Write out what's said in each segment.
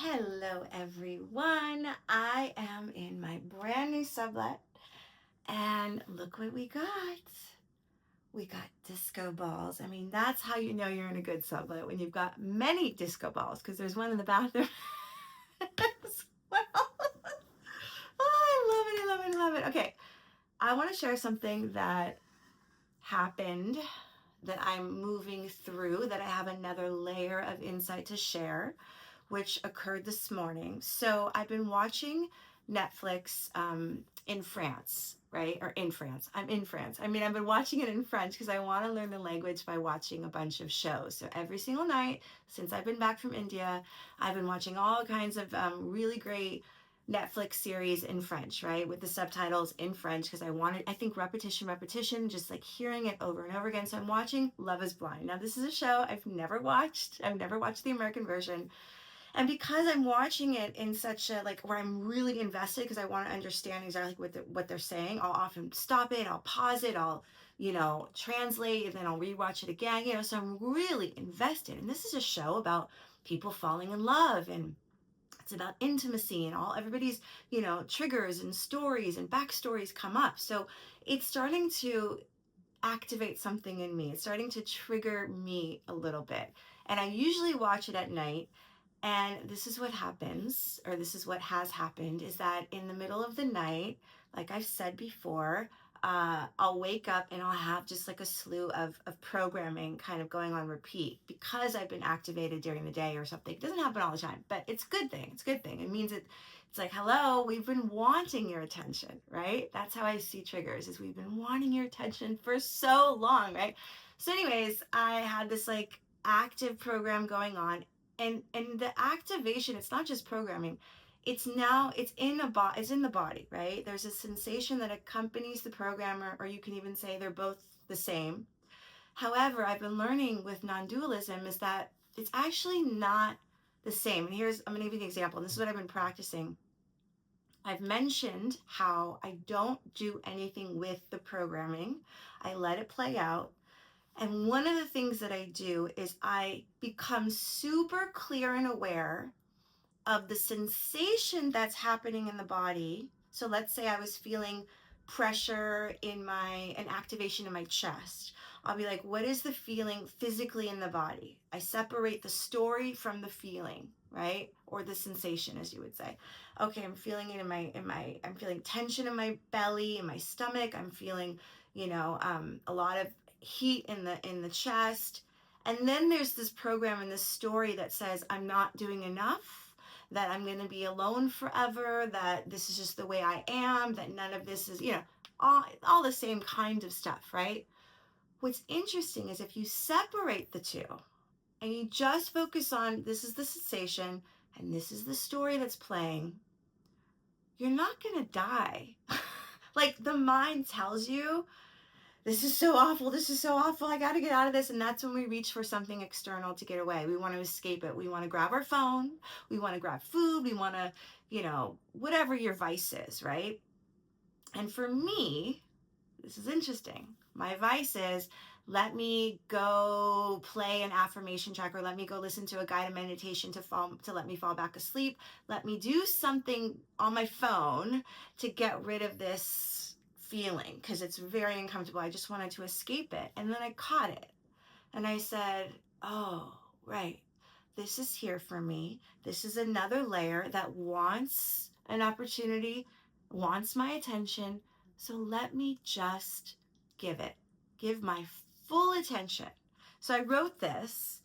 Hello, everyone. I am in my brand new sublet, and look what we got. We got disco balls. I mean, that's how you know you're in a good sublet when you've got many disco balls, because there's one in the bathroom as well. Oh, I love it. I love it. I love it. Okay, I want to share something that happened that I'm moving through, that I have another layer of insight to share, which occurred this morning. So I've been watching Netflix in France, right? Or in France. I'm in France. I mean, I've been watching it in French because I want to learn the language by watching a bunch of shows. So every single night since I've been back from India, I've been watching all kinds of really great Netflix series in French, right? With the subtitles in French because I think repetition, just like hearing it over and over again. So I'm watching Love is Blind. Now, this is a show I've never watched. I've never watched the American version. And because I'm watching it in such a, like, where I'm really invested because I want to understand exactly what they're saying, I'll often stop it, I'll pause it, I'll, translate, and then I'll rewatch it again, so I'm really invested. And this is a show about people falling in love, and it's about intimacy, and everybody's triggers and stories and backstories come up. So it's starting to activate something in me. It's starting to trigger me a little bit. And I usually watch it at night. And this is what happens, or this is what has happened, is that in the middle of the night, like I've said before, I'll wake up and I'll have just like a slew of programming kind of going on repeat because I've been activated during the day or something. It doesn't happen all the time, but it's a good thing. It's a good thing. It means it's like, hello, we've been wanting your attention, right? That's how I see triggers, is we've been wanting your attention for so long, right? So anyways, I had this like active program going on, and the activation, it's not just programming, it's in the body, right? There's a sensation that accompanies the program, or you can even say they're both the same. However, I've been learning with non-dualism is that it's actually not the same. And I'm going to give you an example, and this is what I've been practicing. I've mentioned how I don't do anything with the programming. I let it play out. And one of the things that I do is I become super clear and aware of the sensation that's happening in the body. So let's say I was feeling pressure an activation in my chest. I'll be like, what is the feeling physically in the body? I separate the story from the feeling, right? Or the sensation, as you would say. Okay, I'm feeling it I'm feeling tension in my belly, in my stomach. I'm feeling, a lot of heat in the chest. And then there's this program and this story that says I'm not doing enough, that I'm going to be alone forever, that this is just the way I am, that none of this is, all the same kind of stuff, right? What's interesting is if you separate the two and you just focus on this is the sensation and this is the story that's playing, you're not going to die. Like the mind tells you, this is so awful, I got to get out of this. And that's when we reach for something external to get away. We want to escape it. We want to grab our phone, we want to grab food, we want to, whatever your vice is, right? And for me, this is interesting. My vice is, let me go play an affirmation track, or let me go listen to a guided meditation to let me fall back asleep. Let me do something on my phone to get rid of this feeling because it's very uncomfortable. I just wanted to escape it. And then I caught it. And I said, oh, right. This is here for me. This is another layer that wants an opportunity, wants my attention. So let me just give my full attention. So I wrote this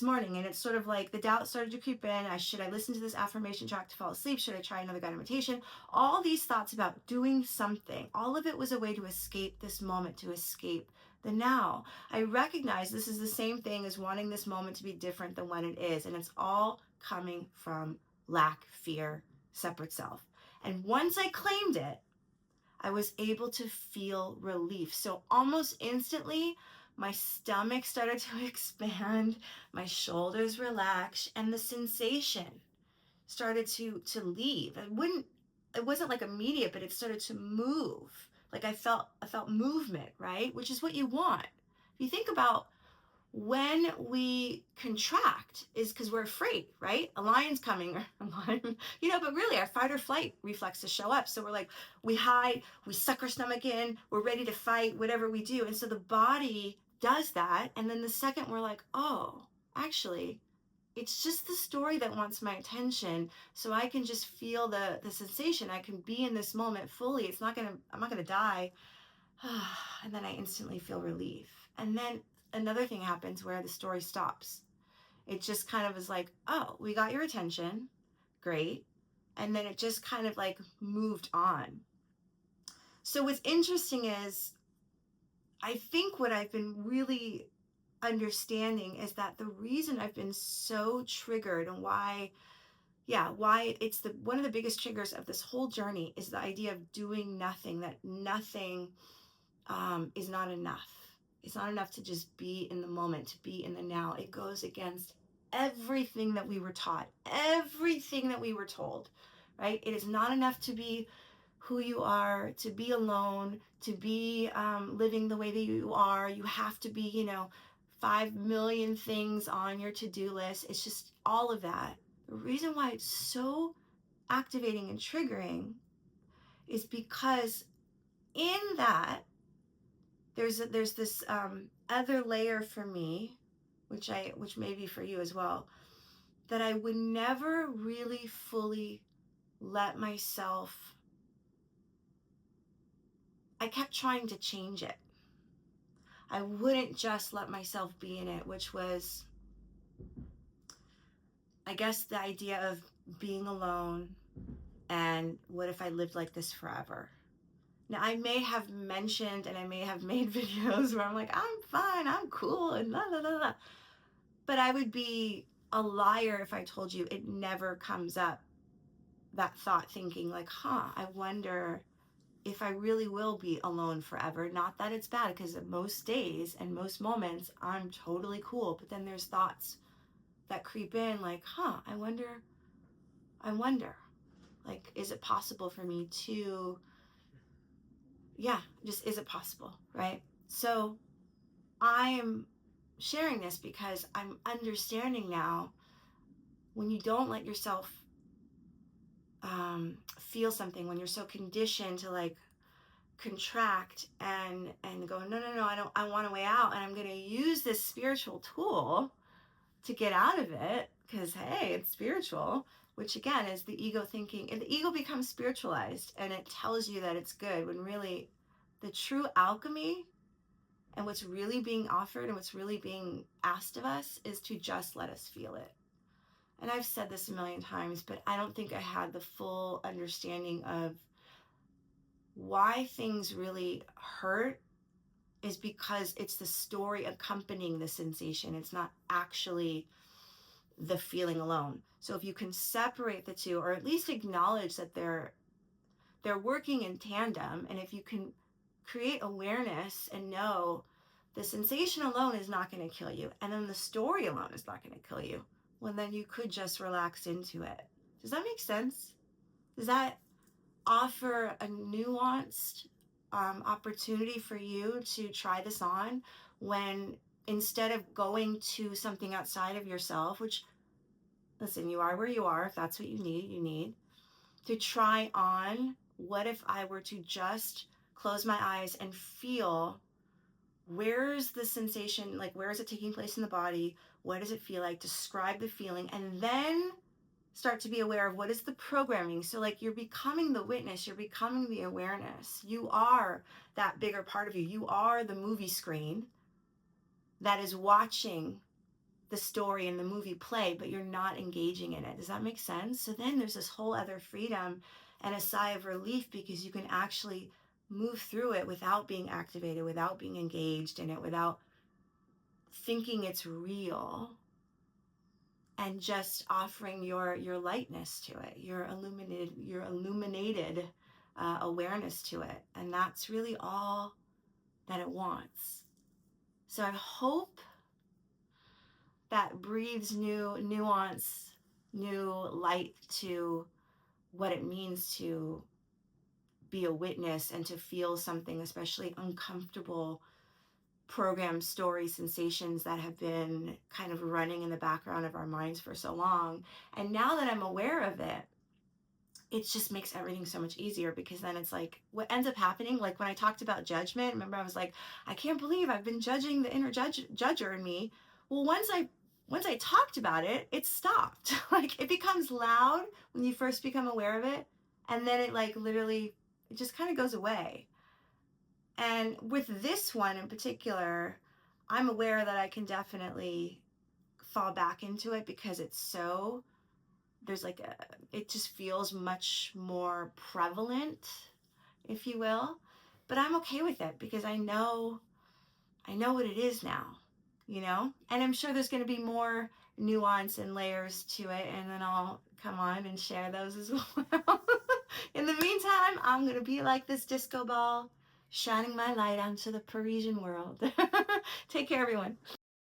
morning, and it's sort of like the doubt started to creep in. Should I listen to this affirmation track to fall asleep? Should I try another guided meditation? All these thoughts about doing something, all of it was a way to escape this moment, to escape the now. I recognize this is the same thing as wanting this moment to be different than when it is, and it's all coming from lack, fear, separate self. And once I claimed it, I was able to feel relief. So almost instantly, my stomach started to expand, my shoulders relaxed, and the sensation started to leave. It wasn't like immediate, but it started to move. Like I felt movement, right? Which is what you want. If you think about When we contract is because we're afraid, right? A lion's coming, or a lion, but really our fight or flight reflexes show up. So we're like, we hide, we suck our stomach in, we're ready to fight, whatever we do. And so the body does that. And then the second we're like, oh, actually, it's just the story that wants my attention. So I can just feel the sensation. I can be in this moment fully. I'm not gonna die. And then I instantly feel relief. And then another thing happens where the story stops. It just kind of is like, oh, we got your attention. Great. And then it just kind of like moved on. So what's interesting is, I think what I've been really understanding is that the reason I've been so triggered, and why it's the one of the biggest triggers of this whole journey, is the idea of doing nothing, that nothing is not enough. It's not enough to just be in the moment, to be in the now. It goes against everything that we were taught, everything that we were told, right? It is not enough to be who you are, to be alone, to be living the way that you are. You have to be, 5 million things on your to-do list. It's just all of that. The reason why it's so activating and triggering is because in that there's this other layer for me, which may be for you as well, that I would never really fully let myself. I kept trying to change it. I wouldn't just let myself be in it, which was, I guess, the idea of being alone. And what if I lived like this forever? Now, I may have mentioned and I may have made videos where I'm like, I'm fine, I'm cool, and la la la la. But I would be a liar if I told you it never comes up, that thought, thinking like, I wonder if I really will be alone forever. Not that it's bad, because most days and most moments I'm totally cool. But then there's thoughts that creep in like, I wonder, like, is it possible for me to, just is it possible, right? So I'm sharing this because I'm understanding now, when you don't let yourself feel something, when you're so conditioned to like contract and go, no, I want a way out, and I'm going to use this spiritual tool to get out of it, because hey, it's spiritual, which again is the ego thinking, and the ego becomes spiritualized and it tells you that it's good, when really the true alchemy and what's really being offered and what's really being asked of us is to just let us feel it. And I've said this a million times, but I don't think I had the full understanding of why things really hurt, is because it's the story accompanying the sensation. It's not actually the feeling alone. So if you can separate the two, or at least acknowledge that they're working in tandem, and if you can create awareness and know the sensation alone is not going to kill you, and then the story alone is not going to kill you, well, then you could just relax into it. Does that make sense? Does that offer a nuanced opportunity for you to try this on, when instead of going to something outside of yourself, which, listen, you are where you are. If that's what you need to try on, what if I were to just close my eyes and feel, where's the sensation, like where is it taking place in the body? What does it feel like? Describe the feeling, and then start to be aware of what is the programming. So like, you're becoming the witness, you're becoming the awareness. You are that bigger part of you. You are the movie screen that is watching the story and the movie play, but you're not engaging in it. Does that make sense? So then there's this whole other freedom and a sigh of relief, because you can actually move through it without being activated, without being engaged in it, without thinking it's real, and just offering your lightness to it, your illuminated awareness to it. And that's really all that it wants. So I hope that breathes new nuance, new light to what it means to be a witness and to feel something, especially uncomfortable, program story sensations that have been kind of running in the background of our minds for so long. And now that I'm aware of it, it just makes everything so much easier, because then it's like what ends up happening, like when I talked about judgment, remember I was like, I can't believe I've been judging the inner judger in me. Well, once I talked about it, it stopped. Like it becomes loud when you first become aware of it, and then it like literally it just kind of goes away. And with this one in particular, I'm aware that I can definitely fall back into it, because it's so, there's like a, it just feels much more prevalent, if you will. But I'm okay with it, because I know what it is now, And I'm sure there's going to be more nuance and layers to it, and then I'll come on and share those as well. In the meantime, I'm going to be like this disco ball, shining my light onto the Parisian world. Take care, everyone.